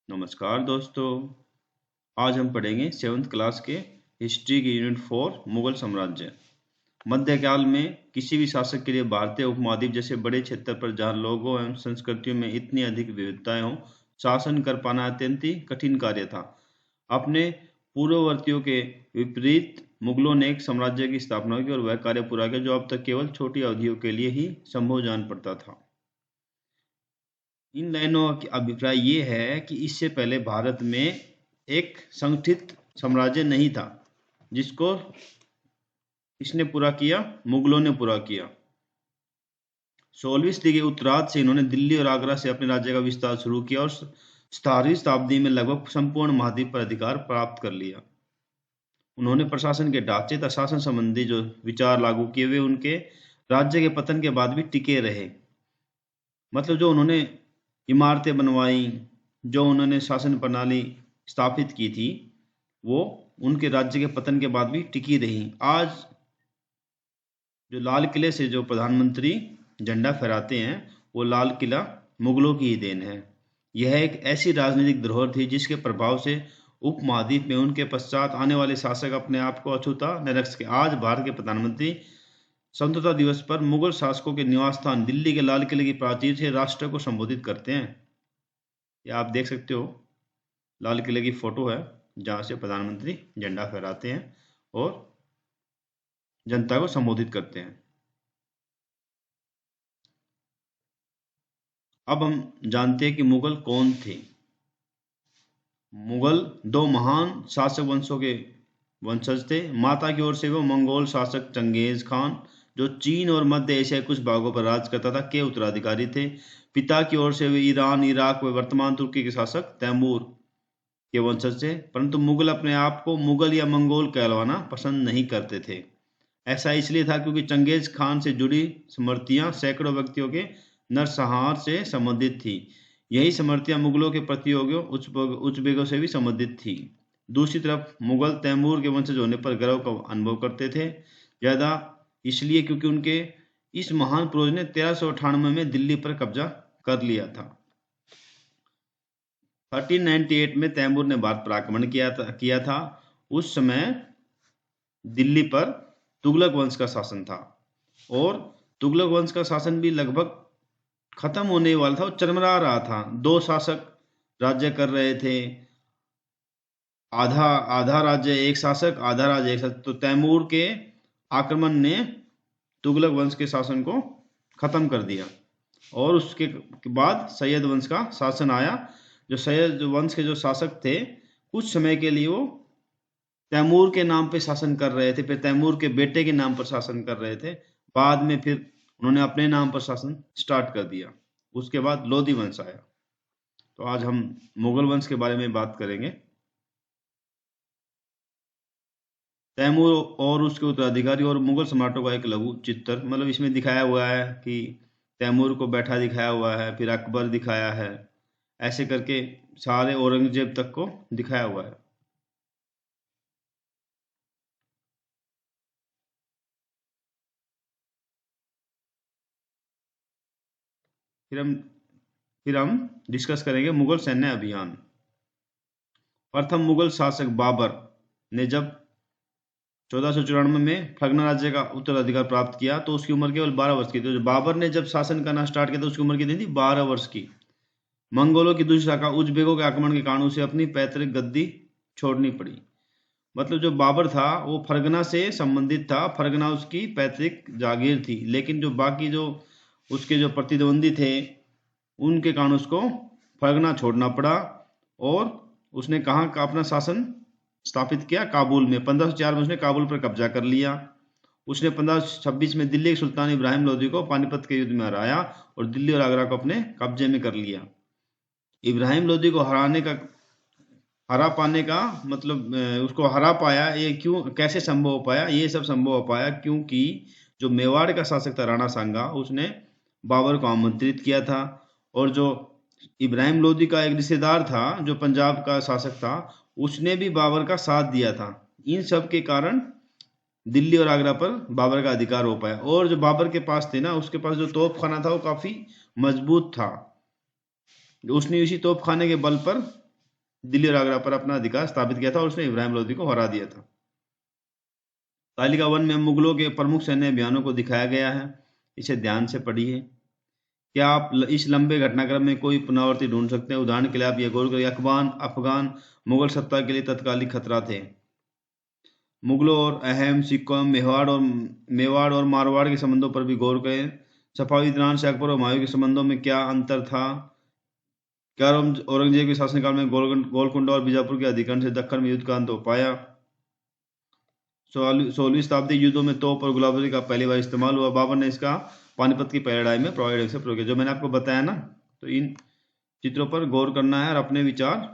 नमस्कार दोस्तों। आज हम पढ़ेंगे 7th क्लास के हिस्ट्री के यूनिट 4 मुगल साम्राज्य। मध्यकाल में किसी भी शासक के लिए भारतीय उपमहाद्वीप जैसे बड़े क्षेत्र पर जहां लोगों एवं संस्कृतियों में इतनी अधिक विविधताएं हों, शासन कर पाना अत्यंत ही कठिन कार्य था। अपने पूर्ववर्तियों के विपरीत मुगलों ने एक साम्राज्य की स्थापना की और वह कार्य पूरा किया जो अब तक केवल छोटी अवधियों के लिए ही संभव जान पड़ता था। इन लाइनों का अभिप्राय ये है कि इससे पहले भारत में एक संगठित साम्राज्य नहीं था जिसको इसने पूरा किया, मुगलों ने पूरा किया। 16वीं सदी के उत्तरार्ध से इन्होंने दिल्ली और आगरा से अपने राज्य का विस्तार शुरू किया और 17वीं शताब्दी में लगभग संपूर्ण महाद्वीप पर अधिकार प्राप्त कर लिया। उन्होंने प्रशासन के ढांचे तथा शासन संबंधी जो विचार लागू किए वे उनके राज्य के पतन के बाद भी टिके रहे। मतलब जो उन्होंने इमारतें बनवाई, जो उन्होंने शासन प्रणाली स्थापित की थी, वो उनके राज्य के पतन के बाद भी टिकी रही। आज जो लाल किले से जो प्रधानमंत्री झंडा फहराते हैं, वो लाल किला मुगलों की ही देन है। यह एक ऐसी राजनीतिक धरोहर थी जिसके प्रभाव से उपमहाद्वीप में उनके पश्चात आने वाले शासक अपने आप को अछूता न रख सके। आज भारत के प्रधानमंत्री स्वतंत्रता दिवस पर मुगल शासकों के निवास स्थान दिल्ली के लाल किले की प्राचीर से राष्ट्र को संबोधित करते हैं। ये आप देख सकते हो, लाल किले की फोटो है जहां से प्रधानमंत्री झंडा फहराते हैं और जनता को संबोधित करते हैं। अब हम जानते हैं कि मुगल कौन थे। मुगल दो महान शासक वंशों के वंशज थे। माता की ओर से वो मंगोल शासक चंगेज खान, जो चीन और मध्य एशिया के कुछ भागों पर राज करता था, के उत्तराधिकारी थे। पिता की ओर से वे ईरान, इराक व वर्तमान तुर्की के शासक तैमूर के वंशज थे। परंतु मुगल अपने आप को मुगल या मंगोल कहलवाना पसंद नहीं करते थे। ऐसा इसलिए था क्योंकि चंगेज खान से जुड़ी स्मृतियां सैकड़ों व्यक्तियों के नरसंहार से संबंधित थी। यही स्मृतियां मुगलों के प्रतियोगियों उज़्बेकों से भी संबंधित थी। दूसरी तरफ मुगल तैमूर के वंशज होने पर गर्व का अनुभव करते थे, ज्यादा इसलिए क्योंकि उनके इस महान पूर्वज ने 1398 में दिल्ली पर कब्जा कर लिया था। 1398 में तैमूर ने भारत पर आक्रमण किया था। उस समय दिल्ली पर तुगलक वंश का शासन था और तुगलक वंश का शासन भी लगभग खत्म होने वाला था, वो चरमरा रहा था। दो शासक राज्य कर रहे थे, आधा आधा राज्य एक शासक, आधा राज्य एक शासक। तो तैमूर के आक्रमण ने तुगलक वंश के शासन को खत्म कर दिया और उसके बाद सैयद वंश का शासन आया। जो सैयद वंश के जो शासक थे, कुछ समय के लिए वो तैमूर के नाम पे शासन कर रहे थे, फिर तैमूर के बेटे के नाम पर शासन कर रहे थे। बाद में फिर उन्होंने अपने नाम पर शासन स्टार्ट कर दिया। उसके बाद लोधी वंश आया। तो आज हम मुगल वंश के बारे में बात करेंगे। तैमूर और उसके उत्तराधिकारी और मुगल सम्राटों का एक लघु चित्र, मतलब इसमें दिखाया हुआ है कि तैमूर को बैठा दिखाया हुआ है, फिर अकबर दिखाया है, ऐसे करके सारे औरंगजेब तक को दिखाया हुआ है। फिर हम डिस्कस करेंगे मुगल सैन्य अभियान। प्रथम मुगल शासक बाबर ने जब 1494 में फरगना राज्य का उत्तराधिकार प्राप्त किया तो उसकी उम्र केवल 12 वर्ष की थी। तो बाबर ने जब शासन करना स्टार्ट किया तो उसकी उम्र कितनी थी? 12 वर्ष की। मंगोलों की दूसरी शाखा उज़्बेकों के आक्रमण के कारण उसे अपनी पैतृक गद्दी छोड़नी पड़ी। मतलब जो बाबर था वो फरगना से संबंधित था, फरगना उसकी पैतृक जागीर थी, लेकिन जो बाकी जो उसके जो प्रतिद्वंदी थे उनके कारण उसको फरगना छोड़ना पड़ा और उसने कहाँ का अपना शासन स्थापित किया? काबुल में। 1504 में उसने काबुल पर कब्जा कर लिया। उसने 1526 में दिल्ली के सुल्तान इब्राहिम लोदी को पानीपत के युद्ध में हराया और दिल्ली और आगरा को अपने कब्जे में कर लिया। इब्राहिम लोदी को हरा पाने का मतलब उसको हरा पाया, ये क्यों, कैसे संभव हो पाया? ये सब संभव हो पाया क्योंकि जो मेवाड़ का शासक था राणा सांगा, उसने बाबर को आमंत्रित किया था और जो इब्राहिम लोदी का एक रिश्तेदार था जो पंजाब का शासक था, उसने भी बाबर का साथ दिया था। इन सब के कारण दिल्ली और आगरा पर बाबर का अधिकार हो पाया। और जो बाबर के पास थे ना, उसके पास जो तोपखाना था वो काफी मजबूत था। उसने इसी तोपखाने के बल पर दिल्ली और आगरा पर अपना अधिकार स्थापित किया था और उसने इब्राहिम लोदी को हरा दिया था। तालिका 1 में मुगलों के प्रमुख सैन्य अभियानों को दिखाया गया है, इसे ध्यान से पढ़िए। क्या आप इस लंबे घटनाक्रम में कोई पुनरावृत्ति ढूंढ सकते हैं? उदाहरण के लिए आप ये गौर करिए, अफगान मुगल सत्ता के लिए तत्कालिक खतरा थे। मुगलों और अहम सिक्कों, मेवाड़ और मारवाड़ के संबंधों पर भी गौर करें। सफावी दौरान से अकबर और हुमायूं के संबंधों में क्या अंतर था? क्या औरंगजेब के शासनकाल में गोलकुंडा और बीजापुर के अधिकरण से दक्कन में युद्ध का अंत हो पाया? 16वीं शताब्दी युद्धों में तोप और गुलाबारी का पहली बार इस्तेमाल हुआ। बाबर ने इसका पानीपत की पहली लड़ाई में प्रभावी ढंग से प्रयोग किया। जो मैंने आपको बताया ना, तो इन चित्रों पर गौर करना है और अपने विचार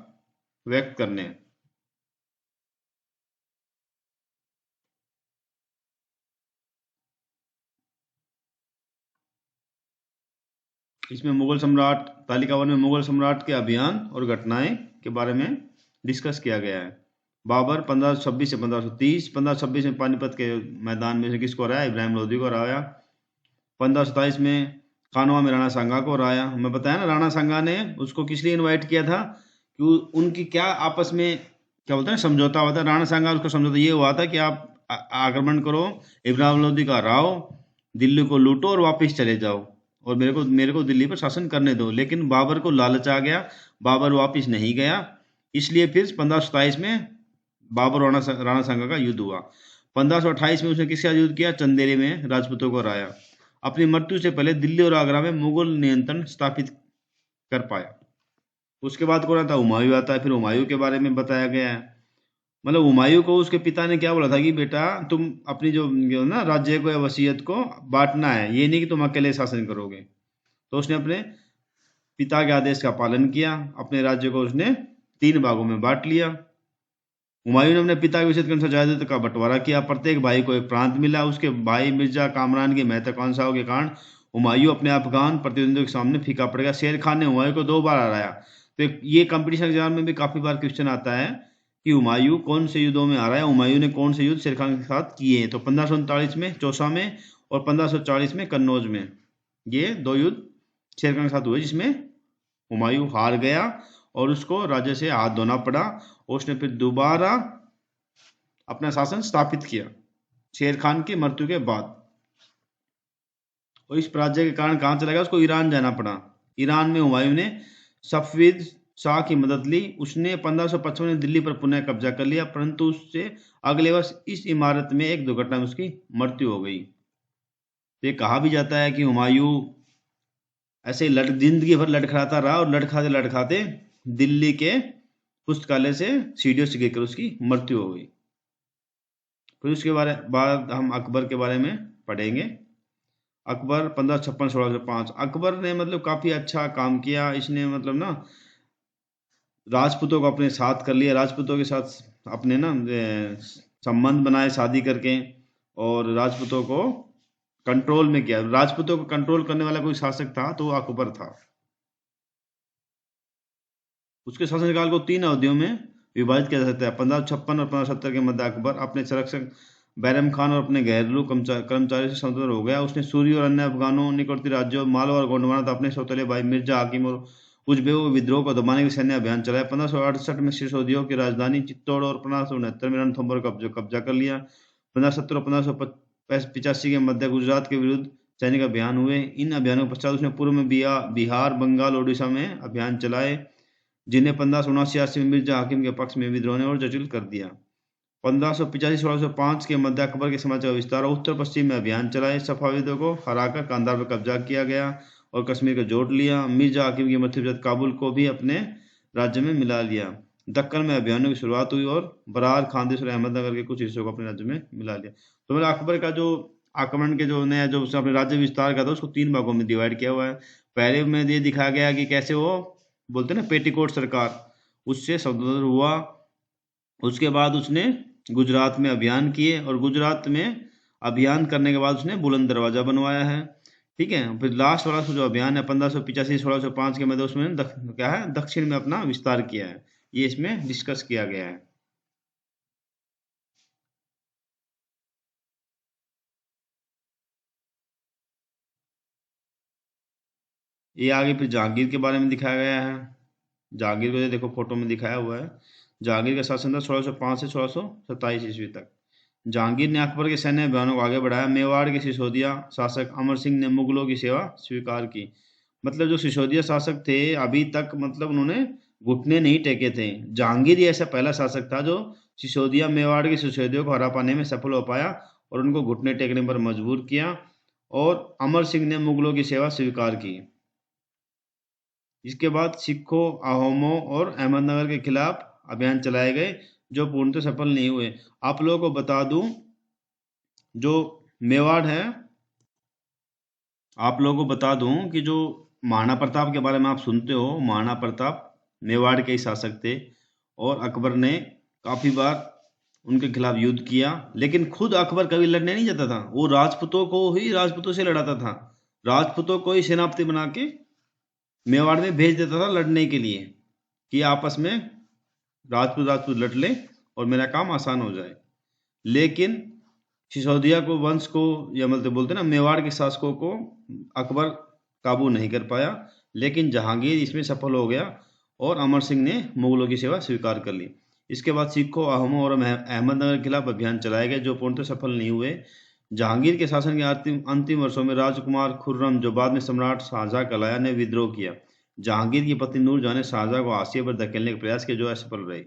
व्यक्त करने हैं। इसमें मुगल सम्राट, तालिका 1 में मुगल सम्राट के अभियान और घटनाएं के बारे में डिस्कस किया गया है। बाबर 1526 से 1530, 1526 में पानीपत के मैदान में से किसको हराया? इब्राहिम लोदी को हराया। 1527 में कानवा में राणा सांगा को हराया। मैं बताया ना, राणा सांगा ने उसको किस लिए इन्वाइट किया था कि उनकी क्या आपस में क्या बोलते हैं समझौता हुआ था। राणा सांगा उसका समझौता ये हुआ था कि आप आक्रमण करो, इब्राहिम लोदी का हराओ, दिल्ली को लूटो और वापस चले जाओ और मेरे को दिल्ली पर शासन करने दो। लेकिन बाबर को लालच आ गया, बाबर वापस नहीं गया, इसलिए फिर 1527 में बाबर और राणा सांगा का युद्ध हुआ। 1528 में उसने किसके साथ युद्ध किया? चंदेरी में राजपूतों को हराया। अपनी मृत्यु से पहले दिल्ली और आगरा में मुगल नियंत्रण स्थापित कर पाया। उसके बाद कौन आता? हुमायूं आता है। फिर हुमायूं के बारे में बताया गया है। मतलब हुमायूं को उसके पिता ने क्या बोला था कि बेटा तुम अपनी जो ना राज्य को या वसीयत को बांटना है, ये नहीं कि तुम अकेले शासन करोगे। तो उसने अपने पिता के आदेश का पालन किया, अपने राज्य को उसने 3 भागों में बांट लिया। हुमायूं ने अपने पिता के वसीयत के अनुसार जायदाद का बंटवारा किया, प्रत्येक भाई को एक प्रांत मिला। उसके भाई मिर्जा कामरान की महत्वाकांक्षाओं के कारण हुमायूं अपने अफगान प्रतिद्वंदियों के सामने फीका पड़ गया। शेर खान ने हुमायूं को 2 बार हराया। तो ये कंपटीशन एग्जाम में भी काफी बार क्वेश्चन आता है कि हुमायूं कौन से युद्धों में हराया, हुमायूं ने कौन से युद्ध शेर खान के साथ किए। तो 1539 में चौसा में और 1540 में कन्नौज में, ये 2 युद्ध शेर खान के साथ हुए जिसमें हुमायूं हार गया और उसको राज्य से हाथ धोना पड़ा। उसने फिर दोबारा अपना शासन स्थापित किया शेर खान की मृत्यु के बाद। और इस पराजय के कारण कहां चला गया? उसको ईरान जाना पड़ा। ईरान में हुमायूं ने सफविद शाह की मदद ली। उसने 1555 में दिल्ली पर पुनः कब्जा कर लिया, परंतु उससे अगले वर्ष इस इमारत में एक दुर्घटना में उसकी मृत्यु हो गई। ये कहा भी जाता है कि हुमायूं ऐसे जिंदगी भर लड़खड़ाता रहा और लड़खाते लड़खाते दिल्ली के पुस्तकालय से सीढ़ियों से गिरकर उसकी मृत्यु हो गई। फिर उसके बाद हम अकबर के बारे में पढ़ेंगे। अकबर 1556-1605। अकबर ने मतलब काफी अच्छा काम किया। इसने मतलब ना राजपूतों को अपने साथ कर लिया, राजपूतों के साथ अपने ना संबंध बनाए शादी करके, और राजपूतों को कंट्रोल में किया। राजपूतों को कंट्रोल करने वाला कोई शासक था तो वो अकबर था। उसके शासनकाल को 3 अवधियों में विभाजित किया जा सकता है। 1556 और 1570 के मध्य अकबर अपने संरक्षक बैरम खान और अपने घरेलू कर्मचारियों से स्वतंत्र हो गया। उसने सूरी और अन्य अफगानों, निकटवर्ती राज्यों, मालवा और गोंडवाना तथा अपने सौतेले भाई मिर्जा हाकिम और उजबेक विद्रोह को दबाने के सैन्य अभियान चलाया। 1568 में सिसोदियों की राजधानी चित्तौड़ और 1569 में रणथंभौर कब्जा कर लिया। 1570 और 1585 के मध्य गुजरात के विरुद्ध सैनिक अभियान हुए। इन अभियानों के पश्चात उसने पूर्व में बिहार, बंगाल और उड़ीसा में अभियान चलाए, जिन्हें 1579 में मिर्जा हाकिम के पक्ष में विद्रोह ने और जटिल कर दिया। 1585-1605 के मध्य अकबर के साम्राज्य का विस्तार और उत्तर पश्चिम में अभियान चलाए। सफाविदों को हराकर कांधार पर कब्जा किया गया और कश्मीर को जोड़ लिया। मिर्जा हाकिम की मृत्यु के बाद काबुल को भी अपने राज्य में मिला लिया। दक्कन में अभियानों की शुरुआत हुई और बरार, खानदेश और अहमदनगर के कुछ हिस्सों को अपने राज्य में मिला लिया। तो मतलब अकबर का जो आक्रमण के जो नया जो उसने अपने राज्य विस्तार का था उसको 3 भागों में डिवाइड किया हुआ है। पहले में ये दिखाया गया कि कैसे वो बोलते हैं ना पेटीकोट सरकार, उससे स्वतंत्र हुआ। उसके बाद उसने गुजरात में अभियान किए और गुजरात में अभियान करने के बाद उसने बुलंद दरवाजा बनवाया है। ठीक है, फिर लास्ट वाला जो अभियान है 1585-1605 के मध्य उसमें क्या है दक्षिण में अपना विस्तार किया है। ये इसमें डिस्कस किया गया है। ये आगे फिर जहांगीर के बारे में दिखाया गया है। जहांगीर को देखो फोटो में दिखाया हुआ है। जहांगीर का शासन था 1605 से 1627 ईस्वी तक। जहांगीर ने अकबर के सैन्य अभियानों को आगे बढ़ाया। मेवाड़ के सिसोदिया शासक अमर सिंह ने मुगलों की सेवा स्वीकार की। मतलब जो सिसोदिया शासक थे अभी तक, मतलब उन्होंने घुटने नहीं टेके थे। जहांगीर ही ऐसा पहला शासक था जो सिसोदिया, मेवाड़ के सिसोदियों को हरा पाने में सफल हो पाया और उनको घुटने टेकने पर मजबूर किया, और अमर सिंह ने मुगलों की सेवा स्वीकार की। इसके बाद सिखों, अहोमों और अहमदनगर के खिलाफ अभियान चलाए गए जो पूर्णतः सफल नहीं हुए। आप लोगों को बता दूं, जो मेवाड़ है, आप लोगों को बता दूं कि जो महाराणा प्रताप के बारे में आप सुनते हो, महाराणा प्रताप मेवाड़ के ही शासक थे और अकबर ने काफी बार उनके खिलाफ युद्ध किया, लेकिन खुद अकबर कभी लड़ने नहीं जाता था। वो राजपूतों को ही राजपूतों से लड़ाता था, राजपूतों को ही सेनापति बना के मेवाड़ में भेज देता था लड़ने के लिए, कि आपस में राजपूत राजपूत लड़ ले और मेरा काम आसान हो जाए। लेकिन सिसोदिया को वंश को, या मतलब बोलते ना मेवाड़ के शासकों को अकबर काबू नहीं कर पाया, लेकिन जहांगीर इसमें सफल हो गया और अमर सिंह ने मुगलों की सेवा स्वीकार कर ली। इसके बाद सिखों, अहोमों और अहमदनगर के खिलाफ अभियान चलाए गए जो पूर्णतः सफल नहीं हुए। जहांगीर के शासन के अंतिम वर्षों में राजकुमार खुर्रम, जो बाद में सम्राट शाहजहां कहलाया, ने विद्रोह किया। जहांगीर की पत्नी नूरजहां ने शाहजहां को हाशिए पर धकेलने का प्रयास किया जो असफल रहे।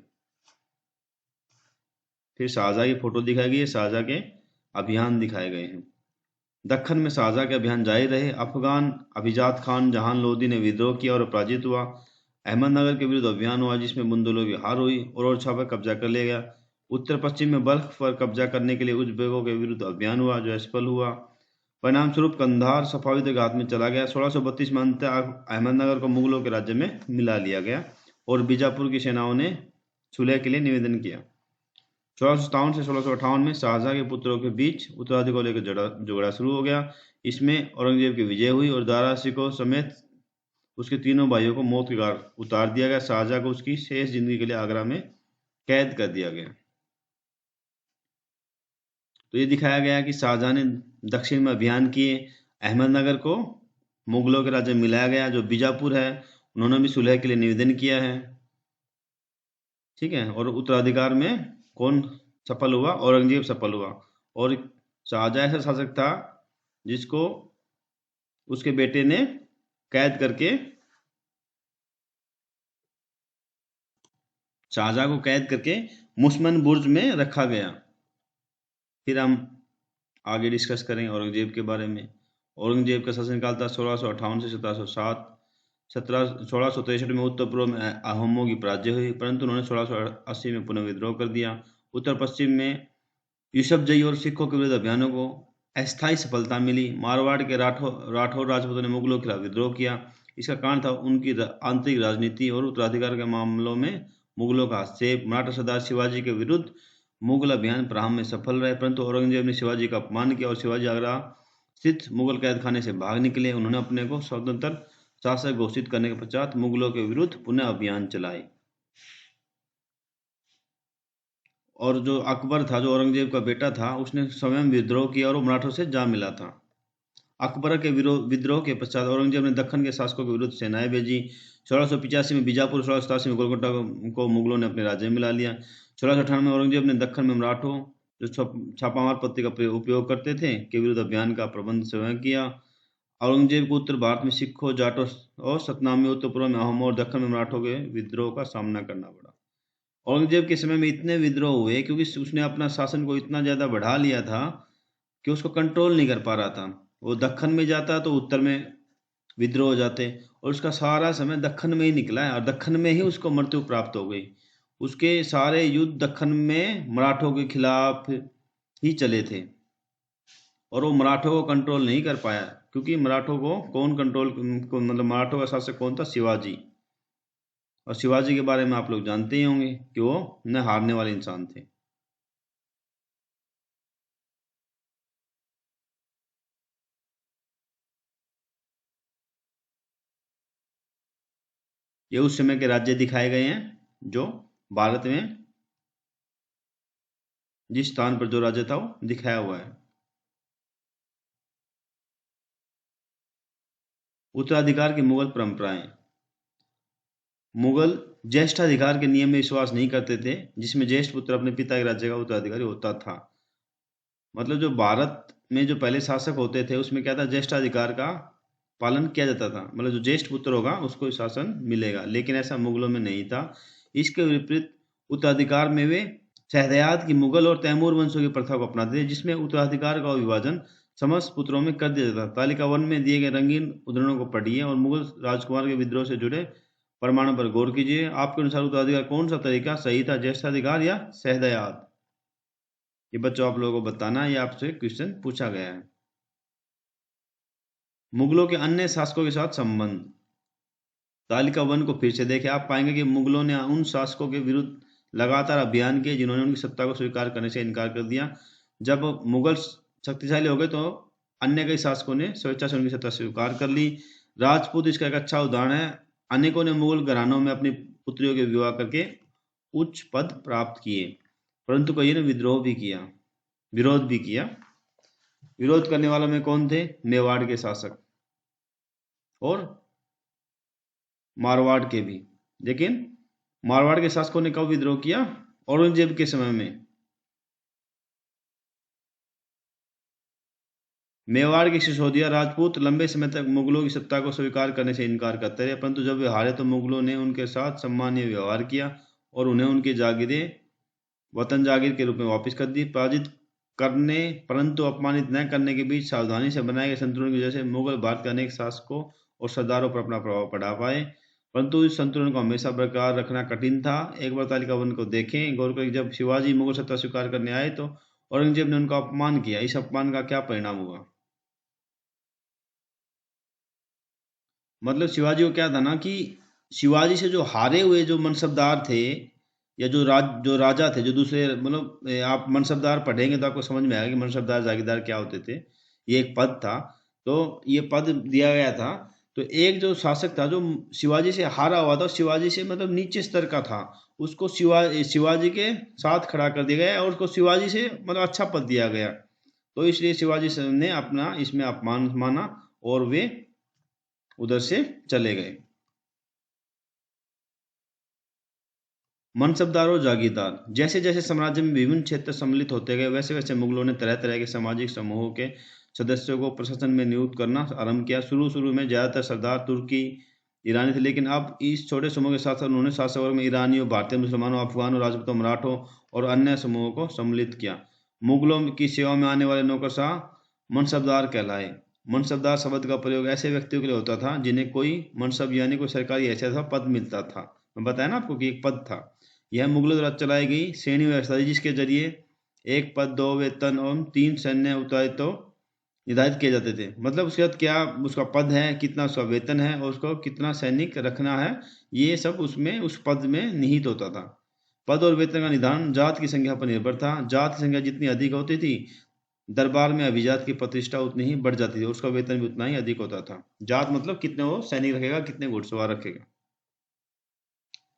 फिर शाहजहां की फोटो दिखाई गई है, शाहजहां के अभियान दिखाए गए हैं। दक्खन में शाहजहां के अभियान जारी रहे। अफगान अभिजात खान जहान लोदी ने विद्रोह किया और पराजित हुआ। अहमदनगर के विरुद्ध अभियान हुआ जिसमें बुंदेलों की हार हुई और छापा कब्जा कर लिया गया। उत्तर पश्चिम में बल्ख पर कब्जा करने के लिए उज़्बेकों के विरुद्ध अभियान हुआ जो असफल हुआ। परिणाम स्वरूप कंधार सफाविदों के हाथ में चला गया। 1632 में अंततः अहमदनगर को मुगलों के राज्य में मिला लिया गया और बीजापुर की सेनाओं ने सुलह के लिए निवेदन किया। 1657 से 1658 में शाहजहां के पुत्रों के बीच उत्तराधिकारी को लेकर झगड़ा शुरू हो गया। इसमें औरंगजेब की विजय हुई और दारा शिकोह समेत उसके तीनों भाइयों को मौत के घाट उतार दिया गया। शाहजहां को उसकी शेष जिंदगी के लिए आगरा में कैद कर दिया गया। तो ये दिखाया गया कि शाहजहां ने दक्षिण में अभियान किए, अहमदनगर को मुगलों के राज्य में मिलाया गया। जो बीजापुर है उन्होंने भी सुलह के लिए निवेदन किया है, ठीक है। और उत्तराधिकार में कौन सफल हुआ? औरंगजेब सफल हुआ। और शाहजहां ऐसा शासक था जिसको उसके बेटे ने कैद करके, शाहजहां को कैद करके मुसमन बुर्ज में रखा गया। फिर हम आगे डिस्कस करें औरंगजेब के बारे में। औरंगजेब का शासनकाल था 1658 से 1707। 1663 में उत्तर पूर्व में अहोमों की पराजय हुई, परंतु उन्होंने 1680 में पुनः विद्रोह कर दिया। उत्तर पश्चिम में यूसुफजई और सिखों के विरुद्ध अभियानों को अस्थायी सफलता मिली। मारवाड़ के राठौर राजपूतों ने मुगलों के खिलाफ विद्रोह किया। इसका कारण था उनकी आंतरिक राजनीति और उत्तराधिकार के मामलों में मुगलों का हस्तक्षेप। मराठा सरदार शिवाजी के विरुद्ध मुगल अभियान प्रारंभ में सफल रहे, परंतु औरंगजेब ने शिवाजी का अपमान किया और शिवाजी आगरा स्थित मुगल कैद खाने से भाग निकले। उन्होंने अपने को स्वतंत्र शासक घोषित करने के पश्चात मुगलों के विरुद्ध पुनः अभियान चलाए। और जो अकबर था, जो औरंगजेब का बेटा था, उसने स्वयं विद्रोह किया और वो मराठों से जा मिला था। अकबर के विद्रोह के पश्चात औरंगजेब ने दक्खन के शासकों के विरुद्ध सेनाएं भेजी। 1685 में बीजापुर, 1687 में गोलकोटा को मुगलों ने अपने राज्य में मिला लिया। 1698 में औरंगजेब ने दक्खन में मराठों, जो छापामार पत्ती का उपयोग करते थे, के विरुद्ध अभियान का प्रबंध स्वयं किया। औरंगजेब को उत्तर भारत में सिखों, जाटों और सतनामी, उत्तर पूर्व में अहोमों और दक्खन में मराठों के विद्रोह का सामना करना पड़ा। औरंगजेब के समय में इतने विद्रोह हुए क्योंकि उसने अपना शासन को इतना ज्यादा बढ़ा लिया था कि उसको कंट्रोल नहीं कर पा रहा था। वो दक्खन में जाता तो उत्तर में विद्रोह हो जाते, और उसका सारा समय दक्खन में ही निकला है और दक्खन में ही उसको मृत्यु प्राप्त हो गई। उसके सारे युद्ध दक्खन में मराठों के खिलाफ ही चले थे और वो मराठों को कंट्रोल नहीं कर पाया, क्योंकि मराठों को कौन कंट्रोल, मतलब मराठों का शासक कौन था? शिवाजी। और शिवाजी के बारे में आप लोग जानते ही होंगे कि वो न हारने वाले इंसान थे। ये उस समय के राज्य दिखाए गए हैं जो भारत में जिस स्थान पर जो राज्य था वो दिखाया हुआ है। उत्तराधिकार की मुगल परंपराएं। मुगल ज्येष्ठाधिकार के नियम में विश्वास नहीं करते थे, जिसमें ज्येष्ठ पुत्र अपने पिता के राज्य का उत्तराधिकारी होता था। मतलब जो भारत में जो पहले शासक होते थे उसमें क्या था, ज्येष्ठाधिकार का पालन किया जाता था, मतलब जो ज्येष्ठ पुत्र होगा उसको शासन मिलेगा, लेकिन ऐसा मुगलों में नहीं था। इसके विपरीत उत्तराधिकार में वे शहरयाद की मुगल और तैमूर वंशों की प्रथा को अपनाते थे, जिसमें उत्तराधिकार का विभाजन समस्त पुत्रों में कर दिया जाता था। तालिका 1 में दिए गए रंगीन उदाहरणों को पढ़िए और मुगल राजकुमार के विद्रोह से जुड़े प्रमाणों पर गौर कीजिए। आपके अनुसार उत्तराधिकार कौन सा तरीका सही था, ज्येष्ठाधिकार या शहरयाद? ये बच्चों आप लोगों को बताना, ये आपसे क्वेश्चन पूछा गया है। मुगलों के अन्य शासकों के साथ संबंध। तालिका 1 को फिर से देखें, आप पाएंगे कि मुगलों ने उन शासकों के विरुद्ध लगातार अभियान किए जिन्होंने उनकी सत्ता को स्वीकार करने से इनकार कर दिया। जब मुगल शक्तिशाली हो गए तो अन्य कई शासकों ने स्वेच्छा से उनकी सत्ता स्वीकार कर ली। राजपूत इसका एक अच्छा उदाहरण है। अनेकों ने मुगल घरानों में अपनी पुत्रियों के विवाह करके उच्च पद प्राप्त किए, परंतु कई ने विरोध भी किया। विरोध करने वालों में कौन थे? मेवाड़ के शासक और मारवाड़ के भी। लेकिन मारवाड़ के शासकों ने कब विद्रोह किया? औरंगजेब के समय में। मेवाड़ के सिसोदिया राजपूत लंबे समय तक मुगलों की सत्ता को स्वीकार करने से इनकार करते रहे, परंतु जब वे हारे तो मुगलों ने उनके साथ सम्मानीय व्यवहार किया और उन्हें उनकी जागीरें वतन जागीर के रूप में वापस कर दी। पराजित करने परंतु अपमानित न करने के बीच सावधानी से बनाए गए संतुलन की वजह से मुगल भारत के अनेक शासकों और सरदारों पर अपना प्रभाव पड़ा पाए, परंतु इस संतुलन को हमेशा बरकरार रखना कठिन था। एक बार तालिका 1 को देखें, गौर करें, जब शिवाजी मुगल सत्ता स्वीकार करने आए तो औरंगजेब ने उनका अपमान किया। इस अपमान का क्या परिणाम हुआ? मतलब शिवाजी को क्या था ना कि शिवाजी से जो हारे हुए जो मनसबदार थे या जो राजा थे, जो दूसरे, मतलब आप मनसबदार पढ़ेंगे तो आपको समझ में आएगा कि मनसबदार जागीरदार क्या होते थे। ये एक पद था, तो ये पद दिया गया था। तो एक जो शासक था जो शिवाजी से हारा हुआ था, शिवाजी से मतलब नीचे स्तर का था, उसको शिवाजी के साथ खड़ा कर दिया गया और उसको शिवाजी से मतलब अच्छा पद दिया गया। तो इसलिए शिवाजी ने अपना इसमें अपमान माना और वे उधर से चले गए। मनसबदार और जागीरदार। जैसे जैसे साम्राज्य में विभिन्न क्षेत्र सम्मिलित होते गए, वैसे वैसे मुगलों ने तरह तरह के सामाजिक समूहों के सदस्यों को प्रशासन में नियुक्त करना आरंभ किया। शुरू में ज्यादातर सरदार तुर्की ईरानी थे, लेकिन अब इस छोटे समूह के साथ साथ उन्होंने शासक वर्ग में ईरानियों, भारतीय मुसलमानों, अफगानों, राजपूतों, मराठों और अन्य समूहों को सम्मिलित किया। मुगलों की सेवा में आने वाले नौकरशाह मनसबदार कहलाए। मनसबदार शब्द का प्रयोग ऐसे व्यक्तियों के लिए होता था जिन्हें कोई मनसब यानी कोई सरकारी हैसियत था, पद मिलता था। मैं बताया ना आपको कि एक पद था। यह मुगलों द्वारा चलाई गई श्रेणी व्यवस्था थी, जिसके जरिए 1 पद, 2 वेतन और 3 सैन्य उत्तरदायित्व निर्धारित किए जाते थे। मतलब उसके बाद क्या उसका पद है, कितना उसका वेतन है और उसको कितना सैनिक रखना है, ये सब उसमें उस पद में निहित होता था। पद और वेतन का निर्धारण जात की संख्या पर निर्भर था। जात की संख्या जितनी अधिक होती थी, दरबार में अभिजात की प्रतिष्ठा उतनी ही बढ़ जाती थी, उसका वेतन भी उतना ही अधिक होता था। जात मतलब कितने वो सैनिक रखेगा, कितने घुड़सवार रखेगा।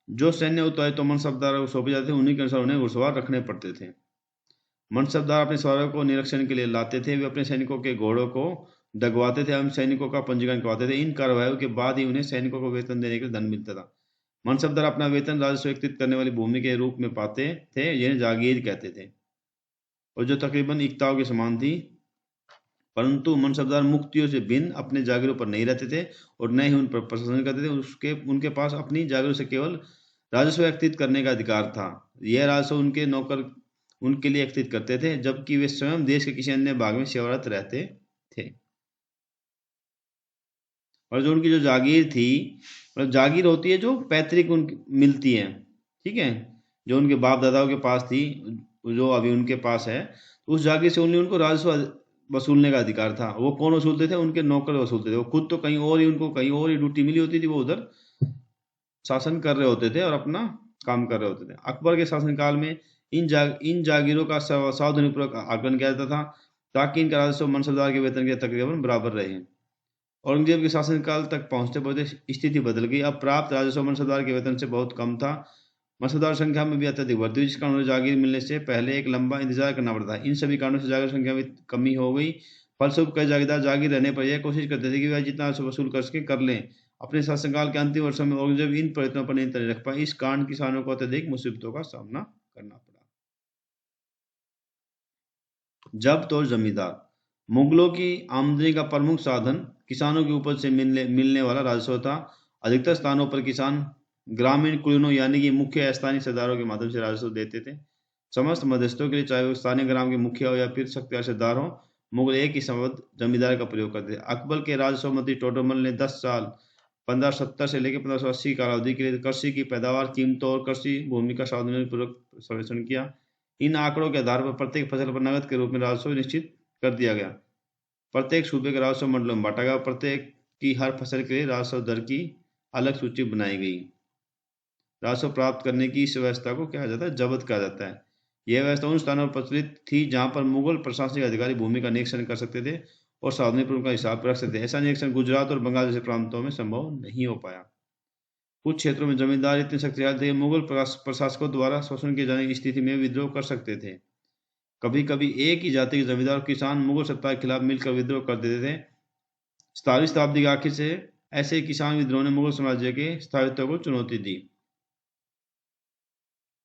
जो सैन्य उत्तरदायित्व मनसबदार को सौंपे जाते थे, उन्हीं के अनुसार उन्हें घुड़सवार रखने पड़ते थे। मनसबदार अपने सवारों को निरीक्षण के लिए लाते थे। वे अपने सैनिकों के घोड़ों को दगवाते थे एवं सैनिकों का पंजीकरण करवाते थे। इन कार्रवाइयों के बाद ही उन्हें सैनिकों को वेतन देने के लिए धन मिलता था। मनसबदार अपना वेतन राजस्व एकत्रित करने वाली भूमि के रूप में पाते थे, जिन्हें जागीर कहते थे, और जो तकरीबन इक्ताओं के समान थी। परंतु मनसबदार मुक्तियों से भिन्न अपने जागीरों पर नहीं रहते थे और न ही उन पर प्रशासन करते थे। उनके पास अपनी जागीरों से केवल राजस्व एकत्रित करने का अधिकार था। यह राजस्व उनके नौकर उनके लिए एकत्रित करते थे, जबकि वे स्वयं देश के किसी अन्य भाग में सेवारत रहते थे। और जो उनकी जो जागीर थी, मतलब जागीर होती है जो पैतृक उनकी मिलती है, ठीक है, जो उनके बाप दादाओं के पास थी, जो अभी उनके पास है, उस जागीर से उनको राजस्व वसूलने का अधिकार था। वो कौन वसूलते थे? उनके नौकर वसूलते थे। वो खुद तो कहीं और ही, उनको कहीं और ही ड्यूटी मिली होती थी, वो उधर शासन कर रहे होते थे और अपना काम कर रहे होते थे। अकबर के शासनकाल में इन जागीरों का सावधानीपूर्वक आकलन किया जाता था ताकि इनका राजस्व मनसबदार के वेतन के तकरीबन बराबर रहे। औरंगजेब के शासनकाल तक पहुंचते पहुंचते स्थिति बदल गई। अब प्राप्त राजस्व मनसबदार के वेतन से बहुत कम था। मनसबदार संख्या में भी अत्यधिक वृद्धि हुई, जिस कारण जागीर मिलने से पहले एक लंबा इंतजार करना पड़ता था। इन सभी कारणों से जागीर संख्या में कमी हो गई। फलस्वरूप कई जागीरदार जागीर रहने पर यह कोशिश करते थे कि वह जितना वसूल कर सके कर लें अपने शासनकाल के अंतिम वर्षों में औरंगजेब इन प्रयत्नों पर नियंत्रण नहीं रख पाए। इस कारण किसानों को अत्यधिक मुसीबतों का सामना करना पड़ा। जब्त और जमींदार। मुगलों की आमदनी का प्रमुख साधन किसानों की उपज से मिलने वाला राजस्व था। अधिकतर स्थानों पर किसान ग्रामीण कुलीनों यानी कि मुख्य स्थानीय सरदारों के माध्यम से राजस्व देते थे। समस्त मध्यस्थों के लिए, चाहे वो स्थानीय ग्राम के मुखिया हो या फिर शक्तिशाली सरदार हो, मुगल एक ही शब्द जमींदार का प्रयोग करते थे। अकबर के राजस्व मंत्री टोडरमल ने 10 साल 1570 से लेकर 1580 कालावधि के लिए कृषि की पैदावार, कीमतों और कृषि भूमि का सावधानीपूर्वक सर्वेक्षण किया। इन आंकड़ों के आधार पर प्रत्येक फसल पर नकद के रूप में राजस्व निश्चित कर दिया गया। प्रत्येक सूबे के राजस्व मंडलों में बांटा गया। प्रत्येक की हर फसल के लिए राजस्व दर की अलग सूची बनाई गई। राजस्व प्राप्त करने की इस व्यवस्था को क्या जाता है, जब्त कहा जाता है। यह व्यवस्था उन स्थानों पर प्रचलित थी जहां पर मुगल प्रशासनिक अधिकारी भूमि का निरीक्षण कर सकते थे और सावधानीपूर्वक का हिसाब रख सकते थे। ऐसा निरीक्षण गुजरात और बंगाल जैसे प्रांतों में संभव नहीं हो पाया। कुछ क्षेत्रों में जमींदार इतने शक्तिशाली थे कि मुगल प्रशासकों द्वारा शोषण किए जाने की स्थिति में विद्रोह कर सकते थे। कभी कभी एक ही जाति के जमींदार और किसान मुगल सत्ता के खिलाफ मिलकर विद्रोह कर देते थे। 17वीं शताब्दी के आखिर से ऐसे किसान विद्रोह ने मुगल साम्राज्य के स्थायित्व को चुनौती दी।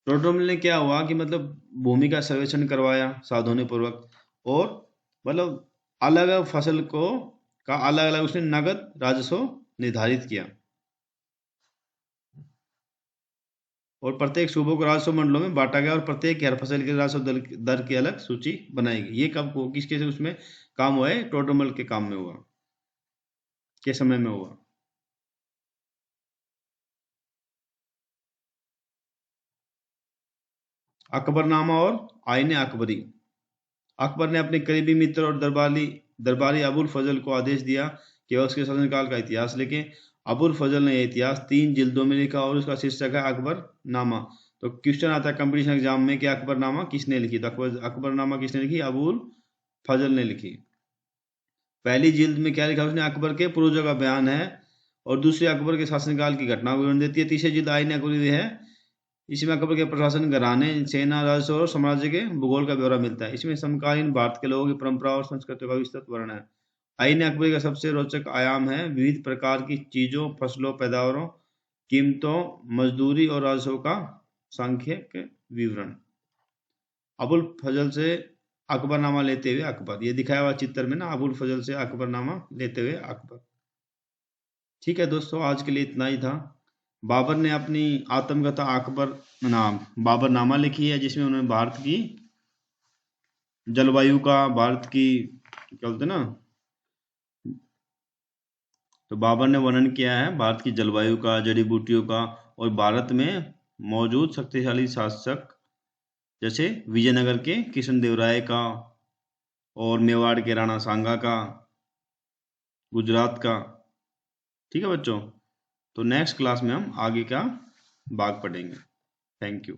टोडरमल ने क्या हुआ कि मतलब भूमि का सर्वेक्षण करवाया सावधानी पूर्वक, और मतलब अलग अलग फसल को का अलग अलग उसने नगद राजस्व निर्धारित किया और प्रत्येक सूबों को राजस्व मंडलों में बांटा गया और प्रत्येक हर फसल के राजस्व दर की अलग सूची बनाई गई। ये कब को किसके से उसमें काम हुआ है, टोडरमल के काम में हुआ, के समय में हुआ। अकबरनामा और आईन अकबरी। अकबर ने अपने करीबी मित्र और दरबारी अबुल फजल को आदेश दिया कि वह उसके शासनकाल का इतिहास लिखें। अबुल फजल ने यह इतिहास 3 जिल्दों में लिखा और उसका शीर्षक है अकबरनामा। तो क्वेश्चन आता है कंपटीशन एग्जाम में कि अकबरनामा किसने लिखी, तो अकबरनामा किसने लिखी, अबुल फजल ने लिखी। पहली जिल्द में क्या लिखा उसने, अकबर के पूर्वजों का बयान है, और दूसरी अकबर के शासनकाल की घटना विवरण देती है। तीसरी जिल्द आईन अकबरी है, इसमें अकबर के प्रशासन, घराने, सेना, राजस्व और साम्राज्य के भूगोल का ब्यौरा मिलता है। इसमें समकालीन भारत के लोगों की परंपरा और संस्कृति का विस्तृत वर्णन है। आईन अकबरी का सबसे रोचक आयाम है विविध प्रकार की चीजों, फसलों, पैदावारों, कीमतों, मजदूरी और राजस्व का सांख्यिक विवरण। अबुल फजल से अकबरनामा लेते हुए अकबर, ये दिखाया हुआ चित्र में ना, अबुल फजल से अकबरनामा लेते हुए अकबर। ठीक है दोस्तों, आज के लिए इतना ही था। बाबर ने अपनी आत्मकथा बाबरनामा लिखी है, जिसमें उन्होंने भारत की जलवायु का, भारत की क्या बोलते ना, तो बाबर ने वर्णन किया है भारत की जलवायु का, जड़ी बूटियों का, और भारत में मौजूद शक्तिशाली शासक जैसे विजयनगर के कृष्णदेवराय का, और मेवाड़ के राणा सांगा का, गुजरात का। ठीक है बच्चों, तो नेक्स्ट क्लास में हम आगे का भाग पढ़ेंगे। Thank you.